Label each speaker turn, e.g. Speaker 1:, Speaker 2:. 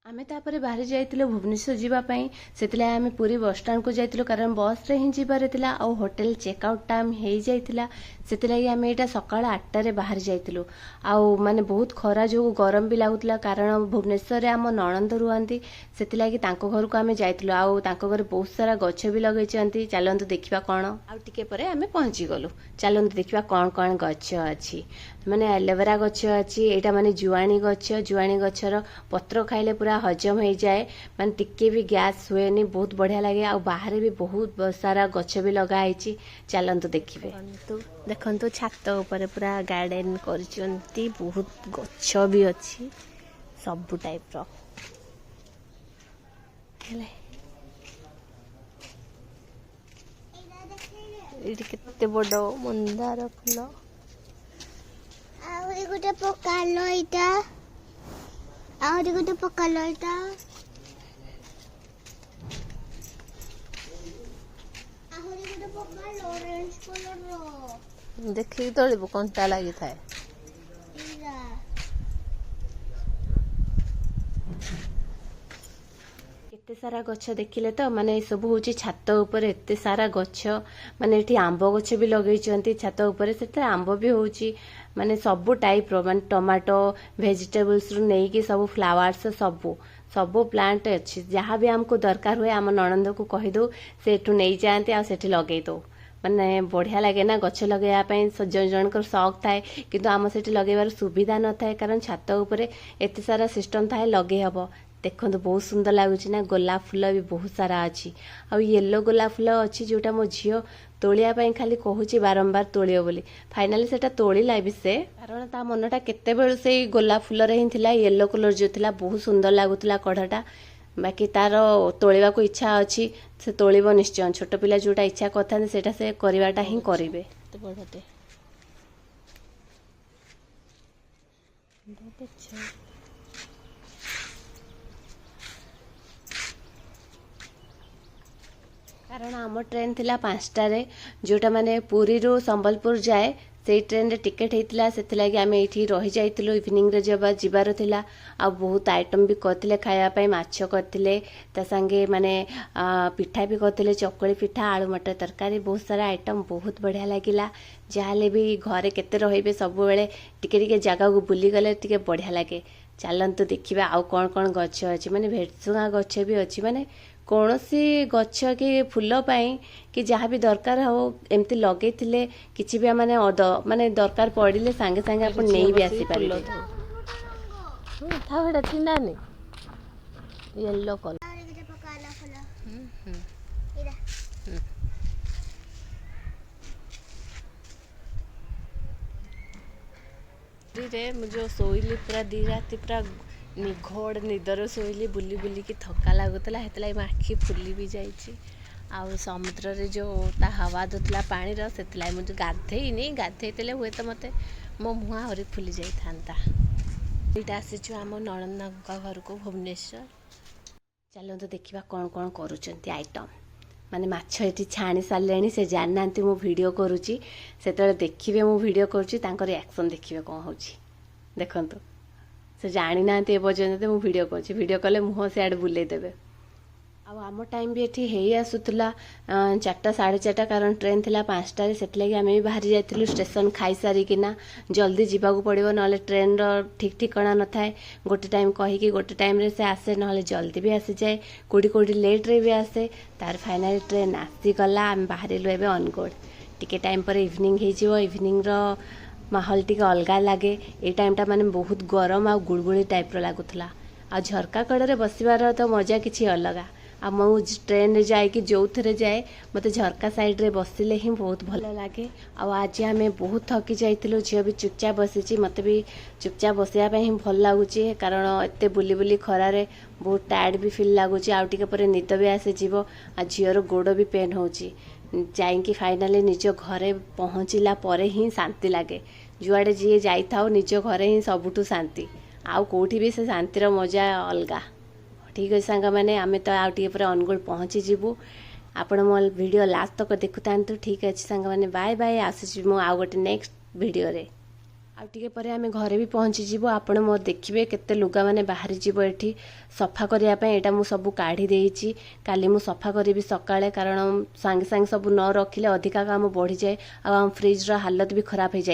Speaker 1: आमे तापर बाहरी जाइतिलो भुवनेश्वर जीवा पई सेतले आमे पूरी बस स्टैंड को जाइतिलो कारण बस रे ही जीवार थिला आ होटल चेकआउट टाइम हे जाइतिला सेतले आमे एटा सकाळ 8टा रे बाहर जाइतिलो आ माने बहुत खरा जो गरम भी लागुतला कारण भुवनेश्वर रे आम नणंद रुआंती सेतले कि तांको घर को आमे जाइतिलो आ तांको घर बहुत सारा गछ भी लगैचंती चलंतु देखिबा कोन आ टिके परे आमे पहुंची गलो चलंतु देखिबा कोन कोन गछ अछि माने एलोवेरा गछ अछि एटा माने जुआणी गछर पत्र खाइले पूरा हजम हो जाए माने टिके भी गैस हुएनी बहुत बढ़िया लगे आ बाहर भी बहुत सारा गछ भी लगाई चलतु देखिए देखो छात ऊपर पूरा गार्डन करचंती बहुत गछ भी अच्छी सब टाइप रो केते बड़ मंदार फूल
Speaker 2: आउरी गोटे पकालो इटा आउरी गोटे पकालो इटा आउरी गोटे पकालो ऑरेंज कलर रो
Speaker 1: देखि तोलिबो कोनटा लागि थाए
Speaker 2: इरा
Speaker 1: केते सारा गछ देखिले तो माने सब होची छात ऊपर एते सारा गछ माने एठी आंबो गछ भी लगैचंती छात ऊपर सेते आंबो भी होची माने सब टाइप रो माने टमाटो वेजिटेबल्स रु नै कि सब फ्लावर्स सब प्लांट अछि जहाँ भी हमको दरकार हुए आम नणंद को कहि दो से एठु नै जाते आ सेठी लगै दो माने बढ़िया लगे ना गछ लगैया पई जन जनकर शौक थाए किंतु आम सेठी लगैबार सुविधा न थाए कारण छात ऊपर एते सारा सिस्टम थाए लगै हबो देखो बहुत सुंदर लगुच ना गोलाप फूल भी बहुत सारा अच्छी आ येलो गोलाप फूल अच्छी जोटा मो झील तोलिया खाली कहूची बारंबार तोलियो बोली फाइनाली सेटा तोलिला भी से कारण ता मनटा केते बेलु से गोलाप फूल रे ही थिला येलो कलर जो थिला बहुत सुंदर लागुतला कढ़ाटा बाकी तार तोलिबा को इच्छा अच्छी से तोलिबो निश्चय छोट पिला जोटा इच्छा करथान सेटा से करवाटा ही करिवे तो बड़ते कारण आम ट्रेन थिला 5टा रे जोटा माने पुरी रो संबलपुर जाए से ट्रेन रे टिकेट हेतिला सेति लागि आमे एठी रहि जाइतिलो इवनिंग रे जिबार थिला आ बहुत आइटम भी करथिले खाया पई माछ करथिले ता संगे माने पिठा भी करथिले चकली पिठा आलू मटर तरकारी बहुत सारा आइटम बहुत बढ़िया लागिला जाले भी घरे केते रहिबे सब बेले टिके टिके जगह को बुली गले टिके बढ़िया लागे चलंतु देखिबा आ कोन कोन गछ अछि माने भेटसुगा गछ भी अछि माने कौन सी गछ कि फूल पाई कि जहाँ भी दरकार हो एमती लगे थिले किछि भी माने माने दरकार पड़िले संगे संगे अपन नहीं भी आसी पारिले था बेटा थिंदा ने येलो कलर
Speaker 2: आउरी गोटे पकालो फूल इरा
Speaker 1: रे मुझे सोइली पूरा दी राती पूरा निघोड़ निदर शोली बुली बुली की थका लगुला हेतला आखि फुली भी जाइए आउ समुद्र रे जो ता हवा दूला पानी से मुझे गाधेनी गाधेले हुए तो मत मो मुह आहरी फुली जाता यहाँ आसीचु आम नणंद घर को भुवनेश्वर चलते देखा कौन कौन करुँच आइटम माने माछ एटी छाणी सारे से जानी ना मो वीडियो करुच्ची से देखिए मो वीडियो करुच्ची रिएक्शन देखिए कौन हो देखंतु से जानी ना पर्यंत मु वीडियो कर वीडियो कले मुह से आड़े बुले देवे आम टाइम भी ये हे आसूला 4टा 4:30 कारण ट्रेन थिला 5टा रे सेट लगी आमे भी बाहर जाइतिलु स्टेशन खाई सारिकिना जल्दी जीवाकू पड़िबो नले ट्रेन रो ठीक ठिकाना न थाए गोटे टाइम कहिकी गोटे टाइम रे से आसे नले जल्दी भी आसी जाए कोडी कोडी लेट रे भी आसे तार फाइनल ट्रेन आसी गला आम बाहरिलु एबे अनगोड टिके टाइम पर इवनिंग हे जिवो इवनिंग रो माहौल टी अलग लगे ये टाइमटा माने बहुत गरम आ गुड़गुड़ी टाइप लगुला आ झरका कड़े बसबार तो मजा किसी अलग आ मु ट्रेन रे जाए कि जो थे जाए मत झरका साइड रे बसिले ही बहुत भल लगे आज आम बहुत थकी जाइलु झील भी चुपचाप बसी मत भी चुपचाप बसवाई ही भल लगुच कारण एत बुली बुली खरारे बहुत टायर्ड भी फिल लगुच आउटे निद भी आसीज आ झीर गोड़ भी पेन हो जाइकी फाइनाली निज घरे पहुँचला पर ही शांति लगे जुआड़े जी जाई थाओ निज घरे ही सबुठू शांति आउ कोठी भी से शांतिर मजा अलगा ठीक है सांग मैंने आम तो आउ टे पर अनुगुल पहुँची जीवु आपण मो वीडियो लास्ट तक देखु था ठीक अच्छे सांग मैंने बाय बाय आसुची मु आउ गोटे नेक्स्ट वीडियो रे। ଆଉ ଟିକେ ପରେ ଆମେ ଘରେ ବି ପହଞ୍ଚିଯିବୁ। ଆପଣ ମୋ ଦେଖିବେ କେତେ ଲୁଗା ମାନେ ବାହାରିଯିବ ଏଠି ସଫା କରିବା ପାଇଁ। ଏଇଟା ମୁଁ ସବୁ କାଢ଼ି ଦେଇଛି, କାଲି ମୁଁ ସଫା କରିବି ସକାଳେ, କାରଣ ସାଙ୍ଗେ ସାଙ୍ଗେ ସବୁ ନ ରଖିଲେ ଅଧିକା କାମ ବଢ଼ିଯାଏ ଆଉ ଆମ ଫ୍ରିଜ୍ର ହାଲତ ବି ଖରାପ ହେଇଯାଏ।